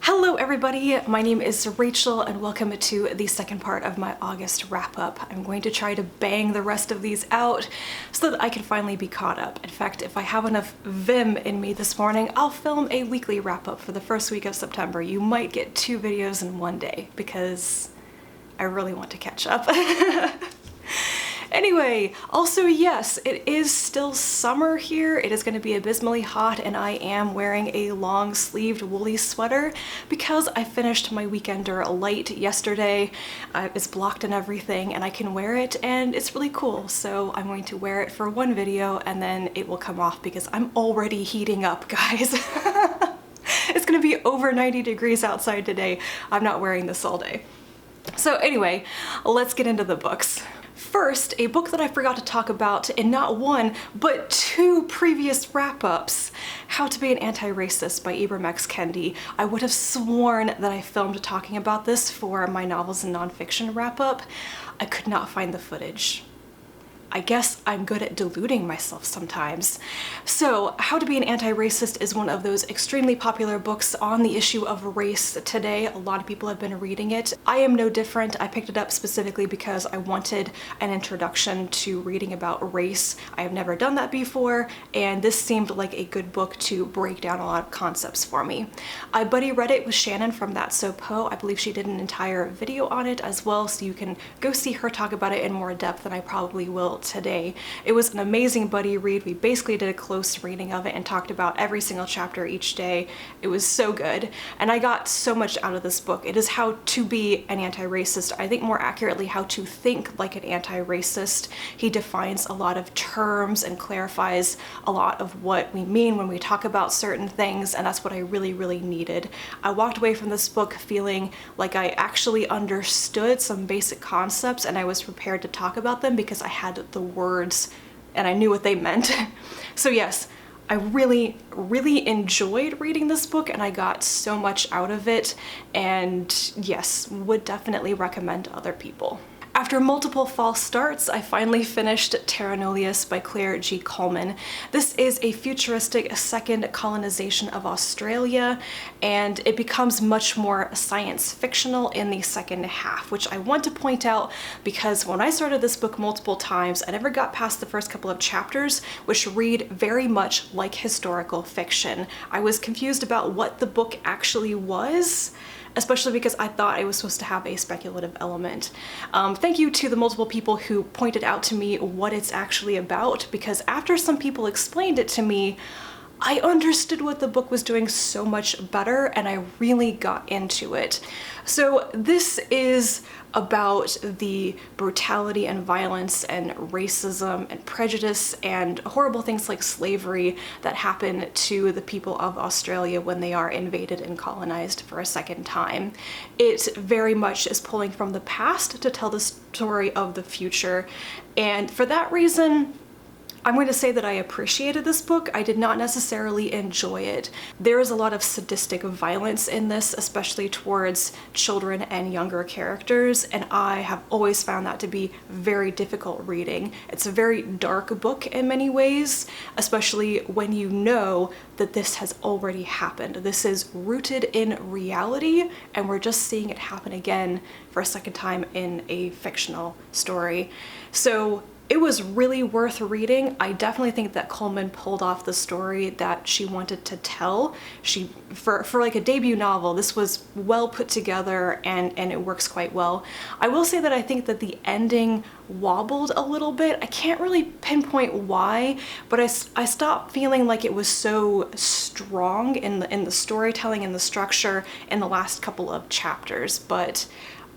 Hello everybody, my name is Rachel and welcome to the second part of my August wrap-up. I'm going to try to bang the rest of these out so that I can finally be caught up. In fact, if I have enough vim in me this morning, I'll film a weekly wrap-up for the first week of September. You might get 2 videos in one day because I really want to catch up. Anyway, also yes, it is still summer here. It is going to be abysmally hot and I am wearing a long-sleeved woolly sweater because I finished my Weekender light yesterday. It's blocked and everything and I can wear it and it's really cool. So I'm going to wear it for one video and then it will come off because I'm already heating up, guys. It's going to be over 90 degrees outside today. I'm not wearing this all day. So anyway, let's get into the books. First, a book that I forgot to talk about in not one, but 2 previous wrap-ups. How to Be an Anti-Racist by Ibram X. Kendi. I would have sworn that I filmed talking about this for my novels and nonfiction wrap-up. I could not find the footage. I guess I'm good at deluding myself sometimes. So, How to Be an Anti-Racist is one of those extremely popular books on the issue of race today. A lot of people have been reading it. I am no different. I picked it up specifically because I wanted an introduction to reading about race. I have never done that before, and this seemed like a good book to break down a lot of concepts for me. I buddy read it with Shannon from That So Po. I believe she did an entire video on it as well, so you can go see her talk about it in more depth than I probably will today. It was an amazing buddy read. We basically did a close reading of it and talked about every single chapter each day. It was so good and I got so much out of this book. It is how to be an anti-racist. I think more accurately how to think like an anti-racist. He defines a lot of terms and clarifies a lot of what we mean when we talk about certain things, and that's what I really needed. I walked away from this book feeling like I actually understood some basic concepts and I was prepared to talk about them because I had the words and I knew what they meant. So yes, I really enjoyed reading this book and I got so much out of it, and yes, would definitely recommend to other people. After multiple false starts, I finally finished Terenolius by Claire G. Coleman. This is a futuristic second colonization of Australia, and it becomes much more science fictional in the second half, which I want to point out because when I started this book multiple times, I never got past the first couple of chapters, which read very much like historical fiction. I was confused about what the book actually was, especially because I thought it was supposed to have a speculative element. Thank you to the multiple people who pointed out to me what it's actually about, because after some people explained it to me, I understood what the book was doing so much better and I really got into it. So this is about the brutality and violence and racism and prejudice and horrible things like slavery that happen to the people of Australia when they are invaded and colonized for a second time. It very much is pulling from the past to tell the story of the future, and for that reason, I'm going to say that I appreciated this book. I did not necessarily enjoy it. There is a lot of sadistic violence in this, especially towards children and younger characters, and I have always found that to be very difficult reading. It's a very dark book in many ways, especially when you know that this has already happened. This is rooted in reality, and we're just seeing it happen again for a second time in a fictional story. So it was really worth reading. I definitely think that Coleman pulled off the story that she wanted to tell. For like a debut novel, this was well put together and it works quite well. I will say that I think that the ending wobbled a little bit. I can't really pinpoint why, but I stopped feeling like it was so strong in the storytelling and the structure in the last couple of chapters, but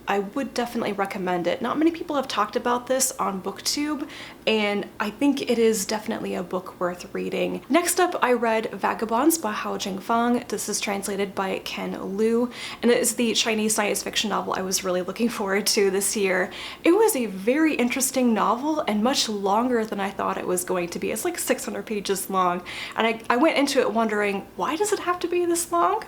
I would definitely recommend it. Not many people have talked about this on BookTube, and I think it is definitely a book worth reading. Next up, I read Vagabonds by Hao Jingfang. This is translated by Ken Liu, and it is the Chinese science fiction novel I was really looking forward to this year. It was a very interesting novel and much longer than I thought it was going to be. It's like 600 pages long, and I went into it wondering, why does it have to be this long?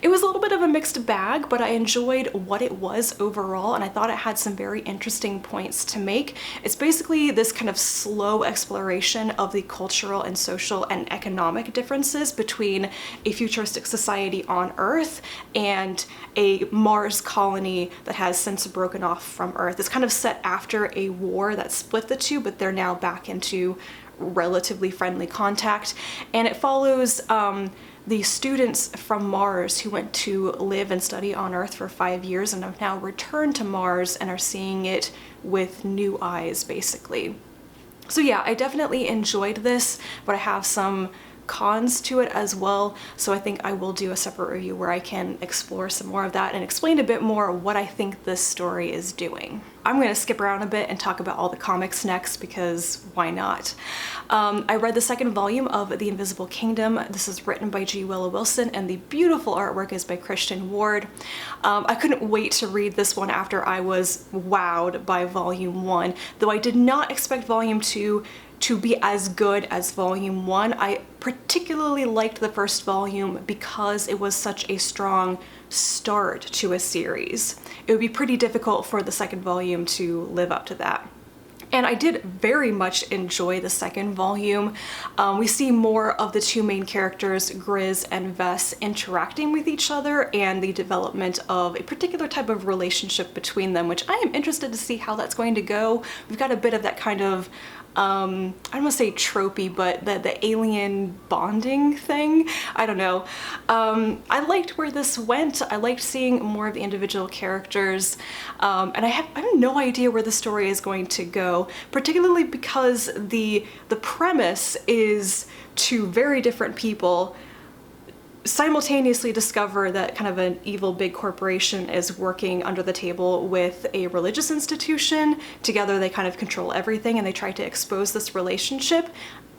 It was a little bit of a mixed bag, but I enjoyed what it was overall, and I thought it had some very interesting points to make. It's basically this kind of slow exploration of the cultural and social and economic differences between a futuristic society on Earth and a Mars colony that has since broken off from Earth. It's kind of set after a war that split the two, but they're now back into relatively friendly contact, and it follows the students from Mars who went to live and study on Earth for 5 years and have now returned to Mars and are seeing it with new eyes, basically. So yeah, I definitely enjoyed this, but I have some cons to it as well, so I think I will do a separate review where I can explore some more of that and explain a bit more what I think this story is doing. I'm going to skip around a bit and talk about all the comics next, because why not? I read the second volume of The Invisible Kingdom. This is written by G. Willow Wilson, and the beautiful artwork is by Christian Ward. I couldn't wait to read this one after I was wowed by Volume 1, though I did not expect Volume 2 to be as good as Volume 1. I particularly liked the first volume because it was such a strong start to a series. It would be pretty difficult for the second volume to live up to that. And I did very much enjoy the second volume. We see more of the two main characters, Grizz and Vess, interacting with each other and the development of a particular type of relationship between them, which I am interested to see how that's going to go. We've got a bit of that kind of I don't want to say tropey, but the alien bonding thing. I don't know. I liked where this went. I liked seeing more of the individual characters, and I have no idea where the story is going to go, particularly because the premise is two very different people simultaneously discover that kind of an evil big corporation is working under the table with a religious institution. Together they kind of control everything, and they try to expose this relationship,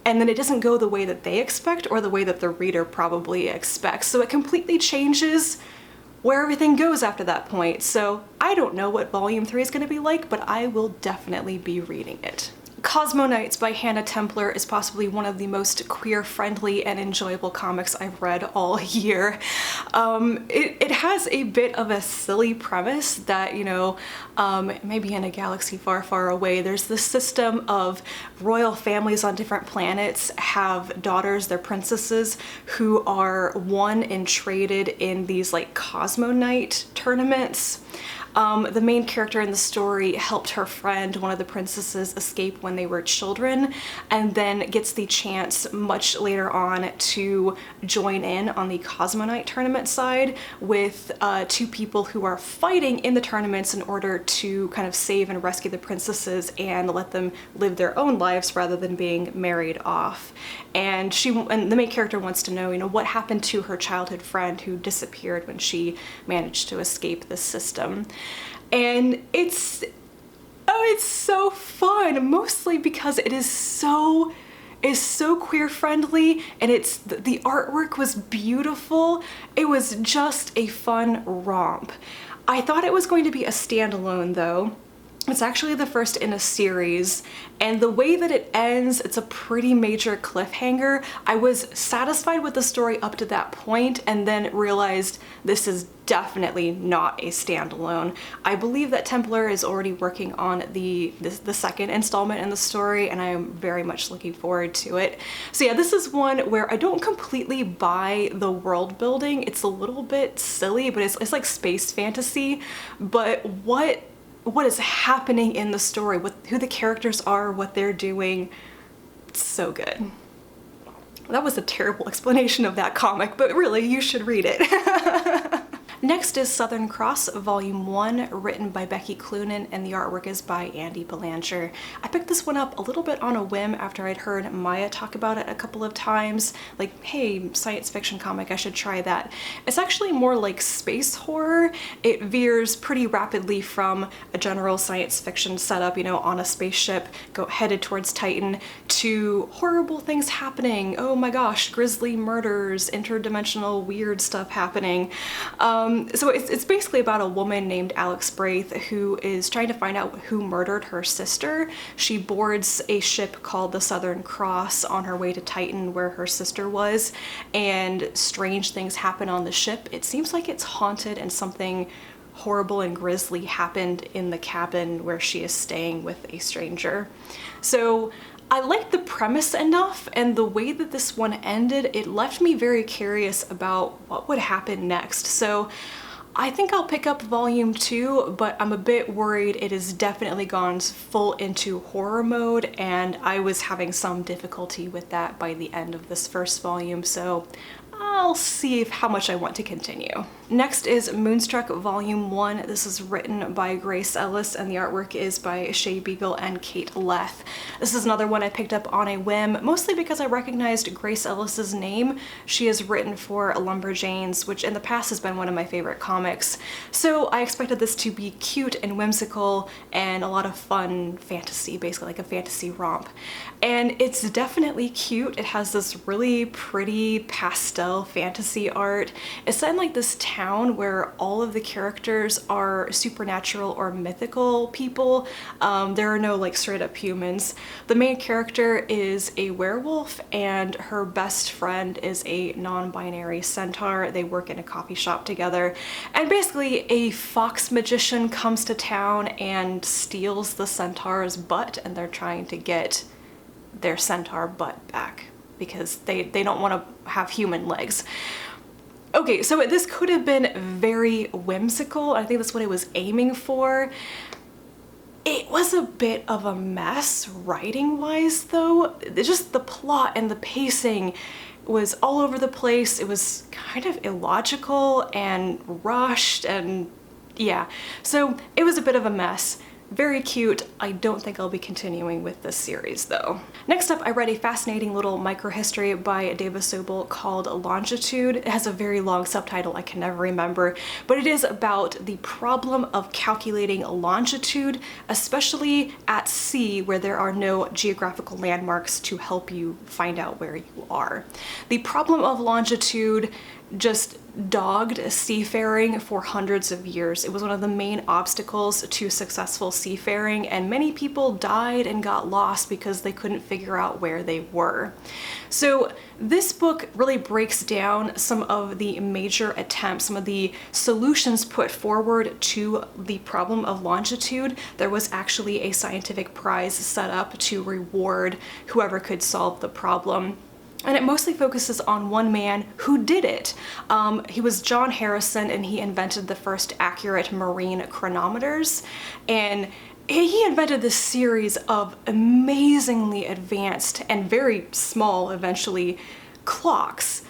and then it doesn't go the way that they expect or the way that the reader probably expects. So it completely changes where everything goes after that point. So I don't know what Volume 3 is going to be like, but I will definitely be reading it. Cosmonites by Hannah Templer is possibly one of the most queer-friendly and enjoyable comics I've read all year. It has a bit of a silly premise that, you know, maybe in a galaxy far, far away, there's this system of royal families on different planets have daughters, they're princesses, who are won and traded in these like Cosmonite tournaments. The main character in the story helped her friend, one of the princesses, escape when they were children, and then gets the chance much later on to join in on the Cosmonite tournament side with two people who are fighting in the tournaments in order to kind of save and rescue the princesses and let them live their own lives rather than being married off. And the main character wants to know, you know, what happened to her childhood friend who disappeared when she managed to escape this system. And it's so fun, mostly because it is so queer friendly, and the artwork was beautiful. It was just a fun romp. I thought it was going to be a standalone though. It's actually the first in a series, and the way that it ends, it's a pretty major cliffhanger. I was satisfied with the story up to that point, and then realized this is definitely not a standalone. I believe that Templar is already working on the second installment in the story, and I am very much looking forward to it. So yeah, this is one where I don't completely buy the world building. It's a little bit silly, but it's like space fantasy. But what is happening in the story, who the characters are, what they're doing, it's so good. That was a terrible explanation of that comic, but really, you should read it. Next is Southern Cross, Volume 1, written by Becky Cloonan, and the artwork is by Andy Belanger. I picked this one up a little bit on a whim after I'd heard Maya talk about it a couple of times. Like, hey, science fiction comic, I should try that. It's actually more like space horror. It veers pretty rapidly from a general science fiction setup, you know, on a spaceship, headed towards Titan, to horrible things happening. Oh my gosh, grisly murders, interdimensional weird stuff happening. So it's basically about a woman named Alex Braith who is trying to find out who murdered her sister. She boards a ship called the Southern Cross on her way to Titan, where her sister was, and strange things happen on the ship. It seems like it's haunted and something horrible and grisly happened in the cabin where she is staying with a stranger. So I liked the premise enough, and the way that this one ended, it left me very curious about what would happen next. So I think I'll pick up volume 2, but I'm a bit worried it has definitely gone full into horror mode, and I was having some difficulty with that by the end of this first volume, so I'll see how much I want to continue. Next is Moonstruck Volume 1. This is written by Grace Ellis and the artwork is by Shay Beagle and Kate Leth. This is another one I picked up on a whim, mostly because I recognized Grace Ellis's name. She has written for Lumberjanes, which in the past has been one of my favorite comics. So I expected this to be cute and whimsical and a lot of fun fantasy, basically like a fantasy romp. And it's definitely cute. It has this really pretty pastel fantasy art. It's set in like this town where all of the characters are supernatural or mythical people. There are no like straight up humans. The main character is a werewolf and her best friend is a non-binary centaur. They work in a coffee shop together, and basically a fox magician comes to town and steals the centaur's butt, and they're trying to get their centaur butt back because they don't want to have human legs. Okay, so this could have been very whimsical. I think that's what it was aiming for. It was a bit of a mess writing-wise though. Just the plot and the pacing was all over the place. It was kind of illogical and rushed, and yeah. So it was a bit of a mess. Very cute. I don't think I'll be continuing with this series though. Next up, I read a fascinating little microhistory by Dava Sobel called Longitude. It has a very long subtitle I can never remember, but it is about the problem of calculating longitude, especially at sea where there are no geographical landmarks to help you find out where you are. The problem of longitude just dogged seafaring for hundreds of years. It was one of the main obstacles to successful seafaring, and many people died and got lost because they couldn't figure out where they were. So this book really breaks down some of the major attempts, some of the solutions put forward to the problem of longitude. There was actually a scientific prize set up to reward whoever could solve the problem. And it mostly focuses on one man who did it. He was John Harrison, and he invented the first accurate marine chronometers. And he invented this series of amazingly advanced and very small, eventually, clocks.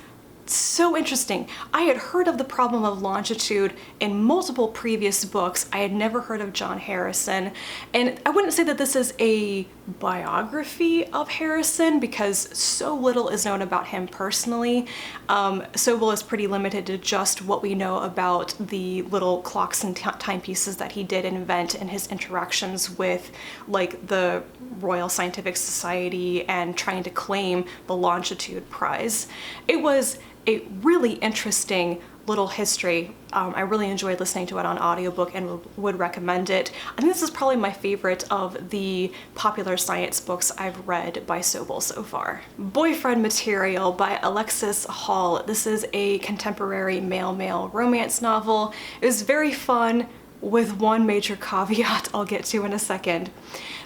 So interesting. I had heard of the problem of longitude in multiple previous books. I had never heard of John Harrison, and I wouldn't say that this is a biography of Harrison because so little is known about him personally. Sobel is pretty limited to just what we know about the little clocks and timepieces that he did invent and his interactions with like the Royal Scientific Society and trying to claim the Longitude Prize. It was a really interesting little history. I really enjoyed listening to it on audiobook and would recommend it. I think this is probably my favorite of the popular science books I've read by Sobel so far. Boyfriend Material by Alexis Hall. This is a contemporary male-male romance novel. It was very fun, with one major caveat I'll get to in a second.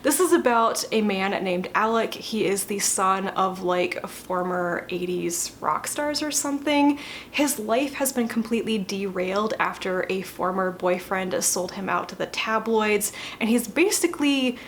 This is about a man named Alec. He is the son of like former 80s rock stars or something. His life has been completely derailed after a former boyfriend sold him out to the tabloids, and he's basically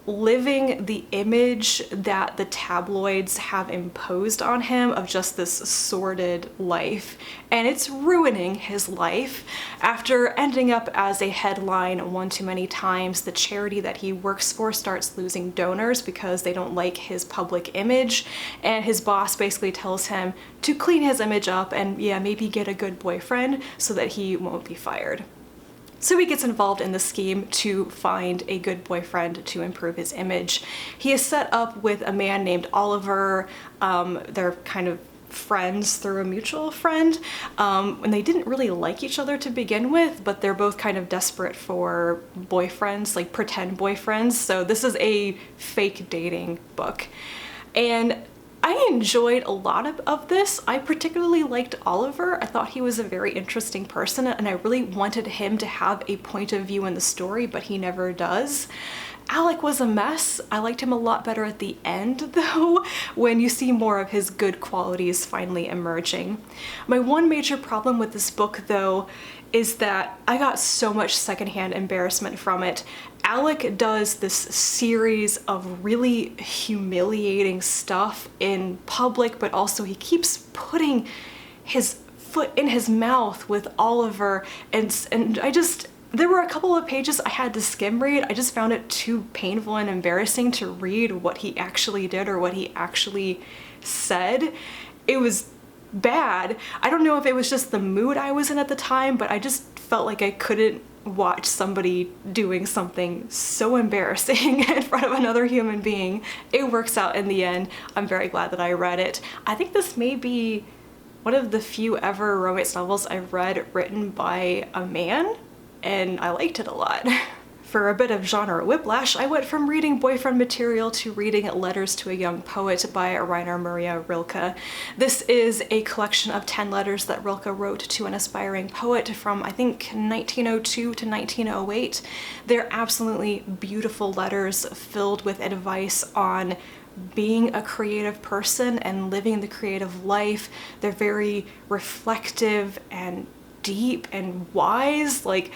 living the image that the tabloids have imposed on him of just this sordid life, and it's ruining his life. After ending up as a headline one too many times, the charity that he works for starts losing donors because they don't like his public image, and his boss basically tells him to clean his image up and yeah, maybe get a good boyfriend so that he won't be fired. So he gets involved in the scheme to find a good boyfriend to improve his image. He is set up with a man named Oliver. They're kind of friends through a mutual friend, and they didn't really like each other to begin with, but they're both kind of desperate for boyfriends, like pretend boyfriends. So this is a fake dating book. And I enjoyed a lot of this. I particularly liked Oliver. I thought he was a very interesting person, and I really wanted him to have a point of view in the story, but he never does. Alec was a mess. I liked him a lot better at the end, though, when you see more of his good qualities finally emerging. My one major problem with this book, though, is that I got so much secondhand embarrassment from it. Alec does this series of really humiliating stuff in public, but also he keeps putting his foot in his mouth with Oliver, and I just... There were a couple of pages I had to skim read. I just found it too painful and embarrassing to read what he actually did or what he actually said. It was bad. I don't know if it was just the mood I was in at the time, but I just felt like I couldn't watch somebody doing something so embarrassing in front of another human being. It works out in the end. I'm very glad that I read it. I think this may be one of the few ever romance novels I've read written by a man, and I liked it a lot. For a bit of genre whiplash, I went from reading boyfriend material to reading Letters to a Young Poet by Rainer Maria Rilke. This is a collection of 10 letters that Rilke wrote to an aspiring poet from, I think, 1902 to 1908. They're absolutely beautiful letters filled with advice on being a creative person and living the creative life. They're very reflective and deep and wise. Like,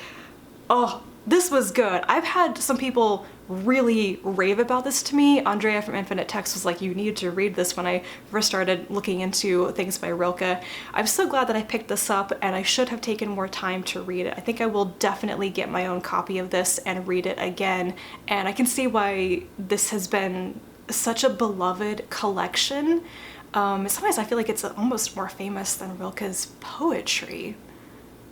oh, this was good. I've had some people really rave about this to me. Andrea from Infinite Text was like, you need to read this when I first started looking into things by Rilke. I'm so glad that I picked this up, and I should have taken more time to read it. I think I will definitely get my own copy of this and read it again, and I can see why this has been such a beloved collection. Sometimes I feel like it's almost more famous than Rilke's poetry.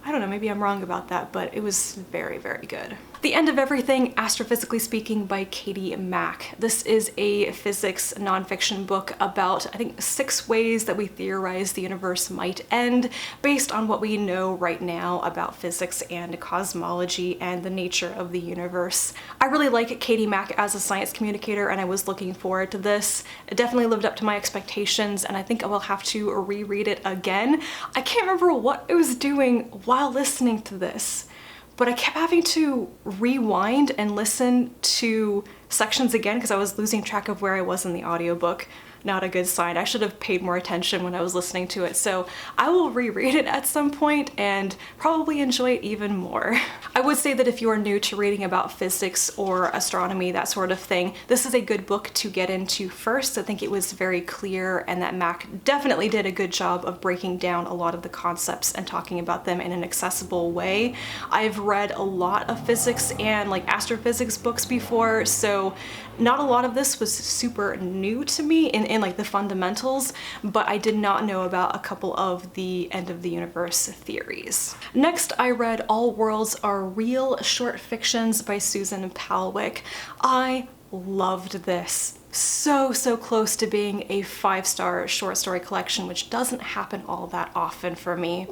I don't know, maybe I'm wrong about that, but it was very, very good. The End of Everything, Astrophysically Speaking by Katie Mack. This is a physics nonfiction book about, I think, 6 ways that we theorize the universe might end based on what we know right now about physics and cosmology and the nature of the universe. I really like Katie Mack as a science communicator, and I was looking forward to this. It definitely lived up to my expectations, and I think I will have to reread it again. I can't remember what I was doing while listening to this, but I kept having to rewind and listen to sections again because I was losing track of where I was in the audiobook. Not a good sign. I should have paid more attention when I was listening to it, so I will reread it at some point and probably enjoy it even more. I would say that if you are new to reading about physics or astronomy, that sort of thing, this is a good book to get into first. I think it was very clear, and that Mack definitely did a good job of breaking down a lot of the concepts and talking about them in an accessible way. I've read a lot of physics and like astrophysics books before, so not a lot of this was super new to me in like the fundamentals, but I did not know about a couple of the end of the universe theories. Next, I read All Worlds Are Real, short fictions by Susan Palwick. I loved this. So close to being a 5-star short story collection, which doesn't happen all that often for me.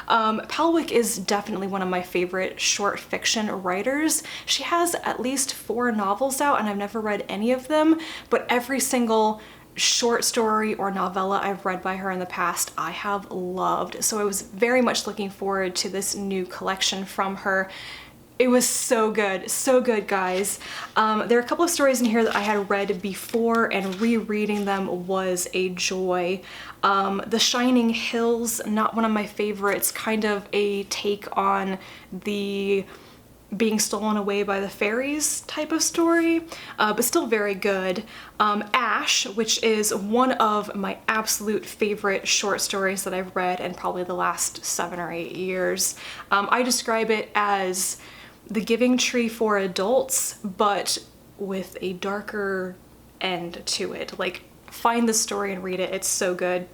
Palwick is definitely one of my favorite short fiction writers. She has at least 4 novels out, and I've never read any of them, but every single short story or novella I've read by her in the past I have loved. So I was very much looking forward to this new collection from her. It was so good, guys. There are a couple of stories in here that I had read before, and rereading them was a joy. The Shining Hills, not one of my favorites, kind of a take on the being stolen away by the fairies type of story, but still very good. Ash, which is one of my absolute favorite short stories that I've read in probably the last 7 or 8 years. I describe it as The Giving Tree for adults, but with a darker end to it. Like, find the story and read it, it's so good.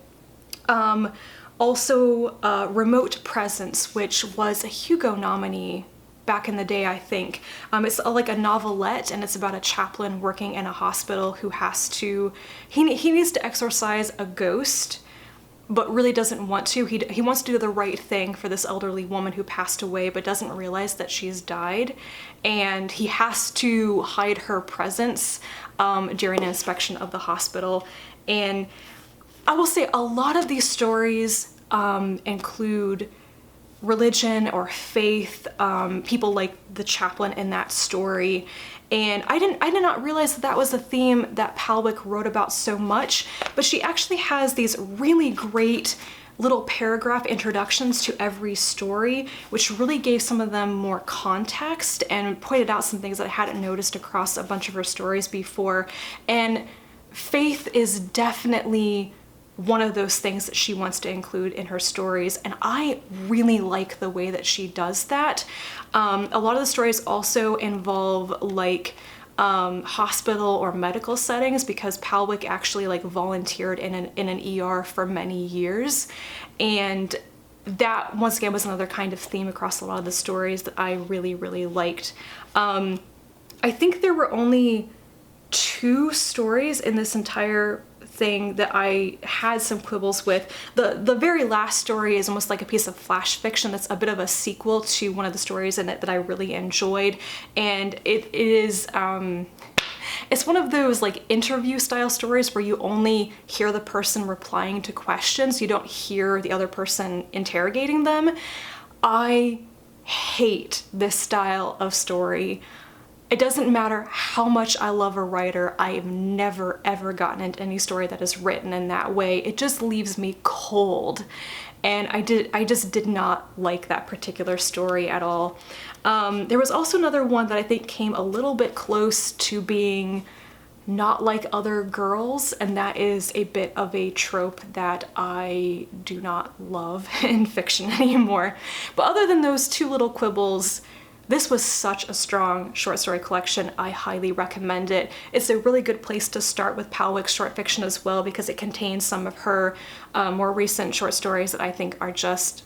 Also, Remote Presence, which was a Hugo nominee back in the day, I think. It's like a novelette, and it's about a chaplain working in a hospital who has to, he needs to exorcise a ghost but really doesn't want to. He wants to do the right thing for this elderly woman who passed away, but doesn't realize that she's died. And he has to hide her presence during an inspection of the hospital. And I will say a lot of these stories include religion or faith, people like the chaplain in that story. And I did not realize that was a theme that Palwick wrote about so much, but she actually has these really great little paragraph introductions to every story, which really gave some of them more context and pointed out some things that I hadn't noticed across a bunch of her stories before. And faith is definitely one of those things that she wants to include in her stories, and I really like the way that she does that. A lot of the stories also involve like hospital or medical settings, because Palwick actually like volunteered in an ER for many years, and that once again was another kind of theme across a lot of the stories that I really, really liked. I think there were only 2 stories in this entire thing that I had some quibbles with. The very last story is almost like a piece of flash fiction that's a bit of a sequel to one of the stories in it that I really enjoyed, and it is it's one of those like interview style stories where you only hear the person replying to questions, you don't hear the other person interrogating them. I hate this style of story. It doesn't matter how much I love a writer, I have never ever gotten into any story that is written in that way. It just leaves me cold. And I just did not like that particular story at all. There was also another one that I think came a little bit close to being not like other girls, and that is a bit of a trope that I do not love in fiction anymore. But other than those 2 little quibbles, this was such a strong short story collection. I highly recommend it. It's a really good place to start with Palwick's short fiction as well, because it contains some of her more recent short stories that I think are just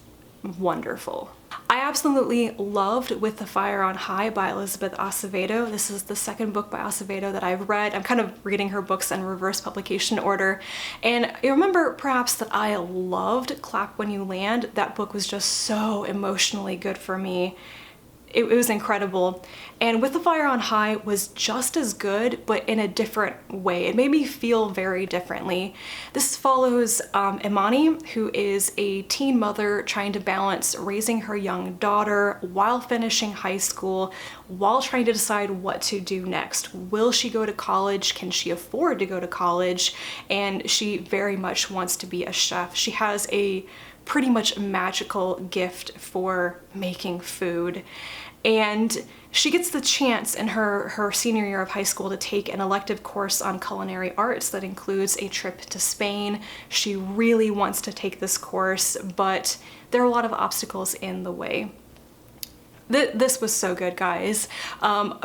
wonderful. I absolutely loved With the Fire on High by Elizabeth Acevedo. This is the 2nd book by Acevedo that I've read. I'm kind of reading her books in reverse publication order. And you remember perhaps that I loved Clap When You Land. That book was just so emotionally good for me. It was incredible. And With the Fire on High was just as good, but in a different way. It made me feel very differently. This follows Imani, who is a teen mother trying to balance raising her young daughter while finishing high school, while trying to decide what to do next. Will she go to college? Can she afford to go to college? And she very much wants to be a chef. She has a pretty much magical gift for making food. And she gets the chance in her senior year of high school to take an elective course on culinary arts that includes a trip to Spain. She really wants to take this course, but there are a lot of obstacles in the way. This was so good, guys.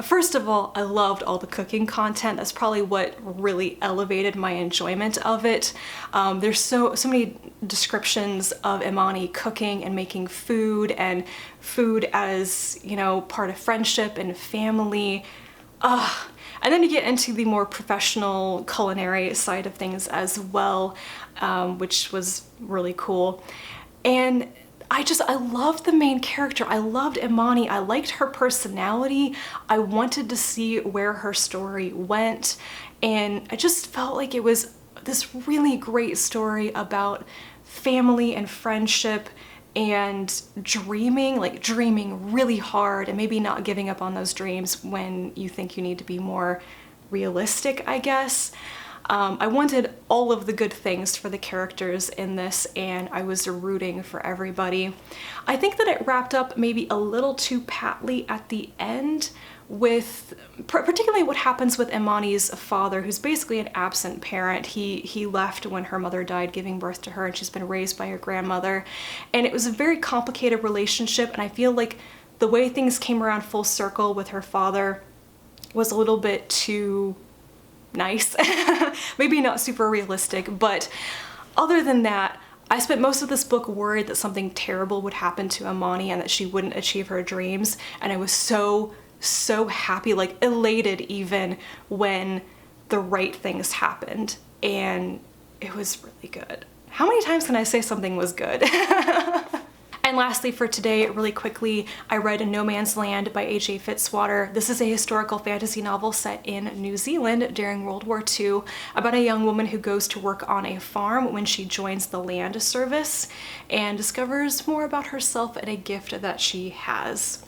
First of all, I loved all the cooking content. That's probably what really elevated my enjoyment of it. There's so many descriptions of Imani cooking and making food, and food as, you know, part of friendship and family. And then you get into the more professional culinary side of things as well, which was really cool. And I loved the main character. I loved Imani. I liked her personality. I wanted to see where her story went. And I just felt like it was this really great story about family and friendship and dreaming really hard, and maybe not giving up on those dreams when you think you need to be more realistic, I guess. I wanted all of the good things for the characters in this, and I was rooting for everybody. I think that it wrapped up maybe a little too patly at the end, with particularly what happens with Imani's father, who's basically an absent parent. He left when her mother died, giving birth to her, and she's been raised by her grandmother. And it was a very complicated relationship, and I feel like the way things came around full circle with her father was a little bit too nice. Maybe not super realistic, but other than that, I spent most of this book worried that something terrible would happen to Imani and that she wouldn't achieve her dreams, and I was so happy, like elated even, when the right things happened, and it was really good. How many times can I say something was good? And lastly for today, really quickly, I read No Man's Land by A.J. Fitzwater. This is a historical fantasy novel set in New Zealand during World War II about a young woman who goes to work on a farm when she joins the land service and discovers more about herself and a gift that she has.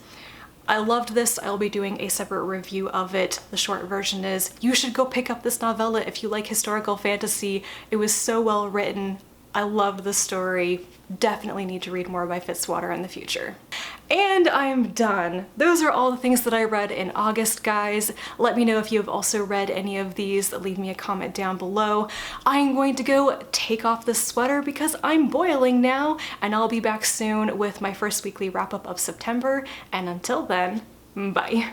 I loved this. I'll be doing a separate review of it. The short version is, you should go pick up this novella if you like historical fantasy. It was so well written. I loved the story. Definitely need to read more by Fitzwater in the future. And I'm done. Those are all the things that I read in August, guys. Let me know if you have also read any of these. Leave me a comment down below. I'm going to go take off this sweater because I'm boiling now, and I'll be back soon with my first weekly wrap-up of September. And until then, bye.